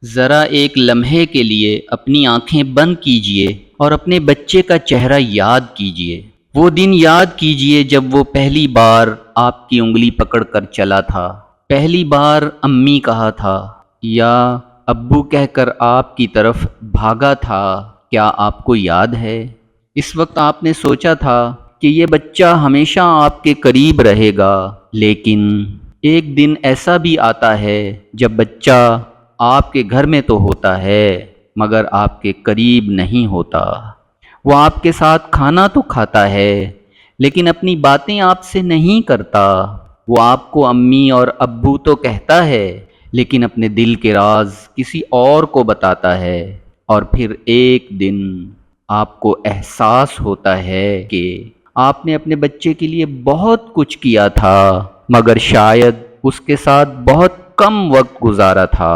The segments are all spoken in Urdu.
ذرا ایک لمحے کے لیے اپنی آنکھیں بند کیجئے اور اپنے بچے کا چہرہ یاد کیجئے۔ وہ دن یاد کیجئے جب وہ پہلی بار آپ کی انگلی پکڑ کر چلا تھا، پہلی بار امی کہا تھا یا ابو کہہ کر آپ کی طرف بھاگا تھا۔ کیا آپ کو یاد ہے؟ اس وقت آپ نے سوچا تھا کہ یہ بچہ ہمیشہ آپ کے قریب رہے گا، لیکن ایک دن ایسا بھی آتا ہے جب بچہ آپ کے گھر میں تو ہوتا ہے مگر آپ کے قریب نہیں ہوتا۔ وہ آپ کے ساتھ کھانا تو کھاتا ہے لیکن اپنی باتیں آپ سے نہیں کرتا۔ وہ آپ کو امی اور ابو تو کہتا ہے لیکن اپنے دل کے راز کسی اور کو بتاتا ہے، اور پھر ایک دن آپ کو احساس ہوتا ہے کہ آپ نے اپنے بچے کے لیے بہت کچھ کیا تھا مگر شاید اس کے ساتھ بہت کم وقت گزارا تھا۔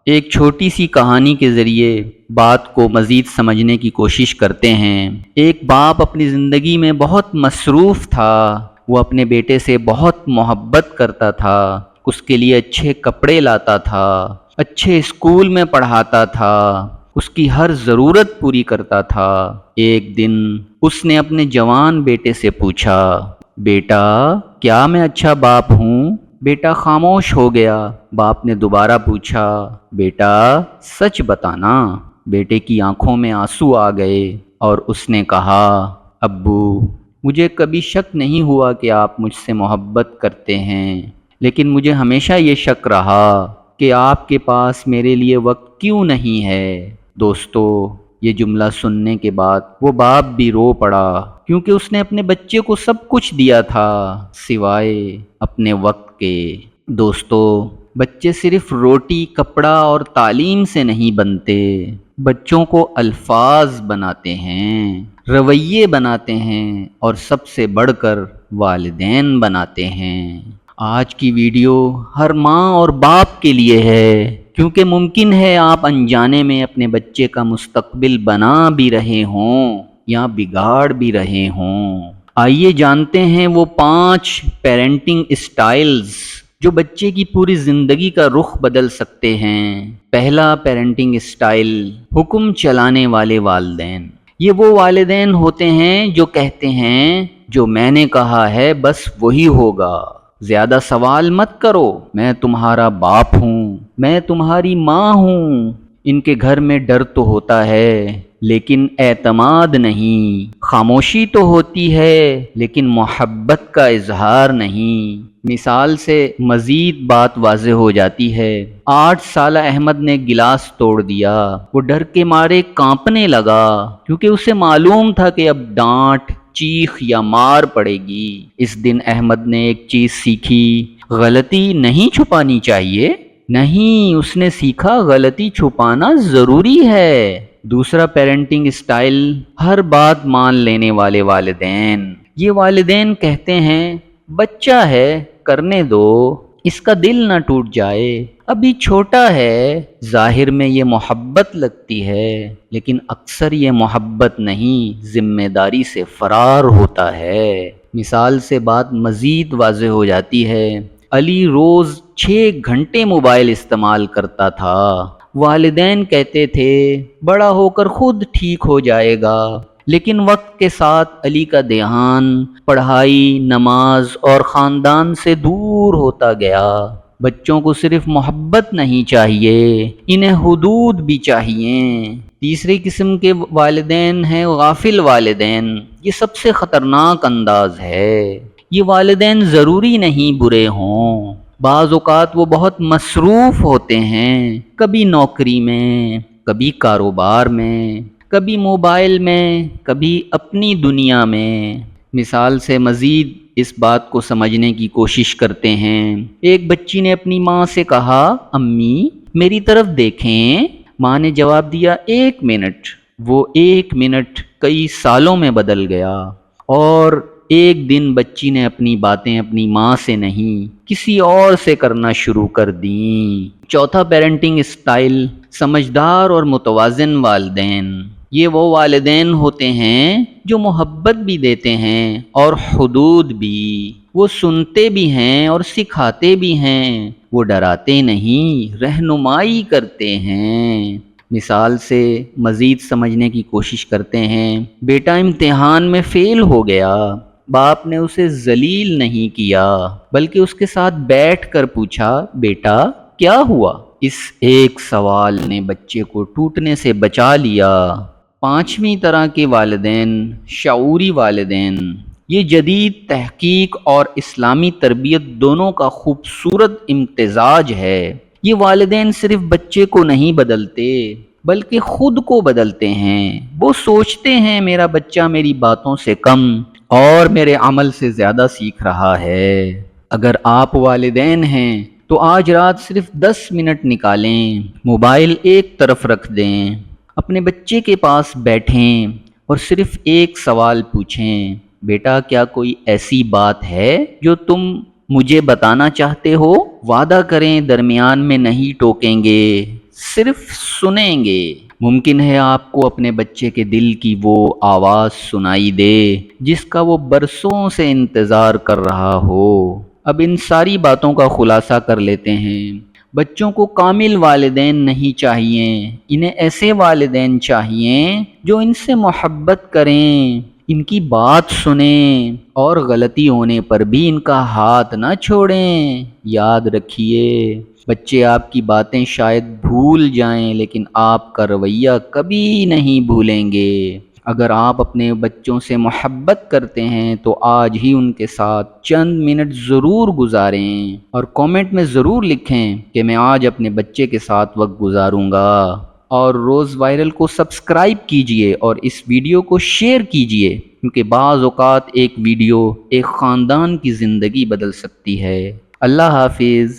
ایک چھوٹی سی کہانی کے ذریعے بات کو مزید سمجھنے کی کوشش کرتے ہیں۔ ایک باپ اپنی زندگی میں بہت مصروف تھا۔ وہ اپنے بیٹے سے بہت محبت کرتا تھا، اس کے لیے اچھے کپڑے لاتا تھا، اچھے اسکول میں پڑھاتا تھا، اس کی ہر ضرورت پوری کرتا تھا۔ ایک دن اس نے اپنے جوان بیٹے سے پوچھا، بیٹا کیا میں اچھا باپ ہوں؟ بیٹا خاموش ہو گیا۔ باپ نے دوبارہ پوچھا، بیٹا سچ بتانا۔ بیٹے کی آنکھوں میں آنسو آ گئے اور اس نے کہا، ابو مجھے کبھی شک نہیں ہوا کہ آپ مجھ سے محبت کرتے ہیں، لیکن مجھے ہمیشہ یہ شک رہا کہ آپ کے پاس میرے لیے وقت کیوں نہیں ہے۔ دوستو، یہ جملہ سننے کے بعد وہ باپ بھی رو پڑا، کیونکہ اس نے اپنے بچے کو سب کچھ دیا تھا سوائے اپنے وقت کے۔ دوستو، بچے صرف روٹی، کپڑا اور تعلیم سے نہیں بنتے، بچوں کو الفاظ بناتے ہیں، رویے بناتے ہیں اور سب سے بڑھ کر والدین بناتے ہیں۔ آج کی ویڈیو ہر ماں اور باپ کے لیے ہے، کیونکہ ممکن ہے آپ انجانے میں اپنے بچے کا مستقبل بنا بھی رہے ہوں یا بگاڑ بھی رہے ہوں۔ آئیے جانتے ہیں وہ 5 پیرنٹنگ اسٹائلز جو بچے کی پوری زندگی کا رخ بدل سکتے ہیں۔ پہلا پیرنٹنگ اسٹائل، حکم چلانے والے والدین۔ یہ وہ والدین ہوتے ہیں جو کہتے ہیں جو میں نے کہا ہے بس وہی ہوگا، زیادہ سوال مت کرو، میں تمہارا باپ ہوں، میں تمہاری ماں ہوں۔ ان کے گھر میں ڈر تو ہوتا ہے لیکن اعتماد نہیں، خاموشی تو ہوتی ہے لیکن محبت کا اظہار نہیں۔ مثال سے مزید بات واضح ہو جاتی ہے۔ 8 سالہ احمد نے گلاس توڑ دیا۔ وہ ڈر کے مارے کانپنے لگا کیونکہ اسے معلوم تھا کہ اب ڈانٹ، چیخ یا مار پڑے گی۔ اس دن احمد نے ایک چیز سیکھی، غلطی نہیں چھپانی چاہیے۔ نہیں، اس نے سیکھا غلطی چھپانا ضروری ہے۔ دوسرا پیرنٹنگ اسٹائل، ہر بات مان لینے والے والدین۔ یہ والدین کہتے ہیں بچہ ہے کرنے دو، اس کا دل نہ ٹوٹ جائے، ابھی چھوٹا ہے۔ ظاہر میں یہ محبت لگتی ہے لیکن اکثر یہ محبت نہیں، ذمہ داری سے فرار ہوتا ہے۔ مثال سے بات مزید واضح ہو جاتی ہے۔ علی روز 6 گھنٹے موبائل استعمال کرتا تھا۔ والدین کہتے تھے بڑا ہو کر خود ٹھیک ہو جائے گا، لیکن وقت کے ساتھ علی کا دھیان پڑھائی، نماز اور خاندان سے دور ہوتا گیا۔ بچوں کو صرف محبت نہیں چاہیے، انہیں حدود بھی چاہیے۔ تیسری قسم کے والدین ہیں غافل والدین۔ یہ سب سے خطرناک انداز ہے۔ یہ والدین ضروری نہیں برے ہوں، بعض اوقات وہ بہت مصروف ہوتے ہیں، کبھی نوکری میں، کبھی کاروبار میں، کبھی موبائل میں، کبھی اپنی دنیا میں۔ مثال سے مزید اس بات کو سمجھنے کی کوشش کرتے ہیں۔ ایک بچی نے اپنی ماں سے کہا، امی میری طرف دیکھیں۔ ماں نے جواب دیا، 1 منٹ۔ وہ 1 منٹ کئی سالوں میں بدل گیا، اور ایک دن بچی نے اپنی باتیں اپنی ماں سے نہیں کسی اور سے کرنا شروع کر دیں۔ چوتھا پیرنٹنگ اسٹائل، سمجھدار اور متوازن والدین۔ یہ وہ والدین ہوتے ہیں جو محبت بھی دیتے ہیں اور حدود بھی۔ وہ سنتے بھی ہیں اور سکھاتے بھی ہیں، وہ ڈراتے نہیں، رہنمائی کرتے ہیں۔ مثال سے مزید سمجھنے کی کوشش کرتے ہیں۔ بیٹا امتحان میں فیل ہو گیا، باپ نے اسے ذلیل نہیں کیا بلکہ اس کے ساتھ بیٹھ کر پوچھا، بیٹا کیا ہوا؟ اس ایک سوال نے بچے کو ٹوٹنے سے بچا لیا۔ پانچویں طرح کے والدین، شعوری والدین۔ یہ جدید تحقیق اور اسلامی تربیت دونوں کا خوبصورت امتزاج ہے۔ یہ والدین صرف بچے کو نہیں بدلتے بلکہ خود کو بدلتے ہیں۔ وہ سوچتے ہیں میرا بچہ میری باتوں سے کم اور میرے عمل سے زیادہ سیکھ رہا ہے۔ اگر آپ والدین ہیں تو آج رات صرف 10 منٹ نکالیں، موبائل ایک طرف رکھ دیں، اپنے بچے کے پاس بیٹھیں اور صرف ایک سوال پوچھیں، بیٹا کیا کوئی ایسی بات ہے جو تم مجھے بتانا چاہتے ہو؟ وعدہ کریں درمیان میں نہیں ٹوکیں گے، صرف سنیں گے۔ ممکن ہے آپ کو اپنے بچے کے دل کی وہ آواز سنائی دے جس کا وہ برسوں سے انتظار کر رہا ہو۔ اب ان ساری باتوں کا خلاصہ کر لیتے ہیں۔ بچوں کو کامل والدین نہیں چاہیے، انہیں ایسے والدین چاہیے جو ان سے محبت کریں، ان کی بات سنیں اور غلطی ہونے پر بھی ان کا ہاتھ نہ چھوڑیں۔ یاد رکھیے، بچے آپ کی باتیں شاید بھول جائیں لیکن آپ کا رویہ کبھی نہیں بھولیں گے۔ اگر آپ اپنے بچوں سے محبت کرتے ہیں تو آج ہی ان کے ساتھ چند منٹ ضرور گزاریں اور کامنٹ میں ضرور لکھیں کہ میں آج اپنے بچے کے ساتھ وقت گزاروں گا۔ اور روز وائرل کو سبسکرائب کیجئے اور اس ویڈیو کو شیئر کیجئے، کیونکہ بعض اوقات ایک ویڈیو ایک خاندان کی زندگی بدل سکتی ہے۔ اللہ حافظ۔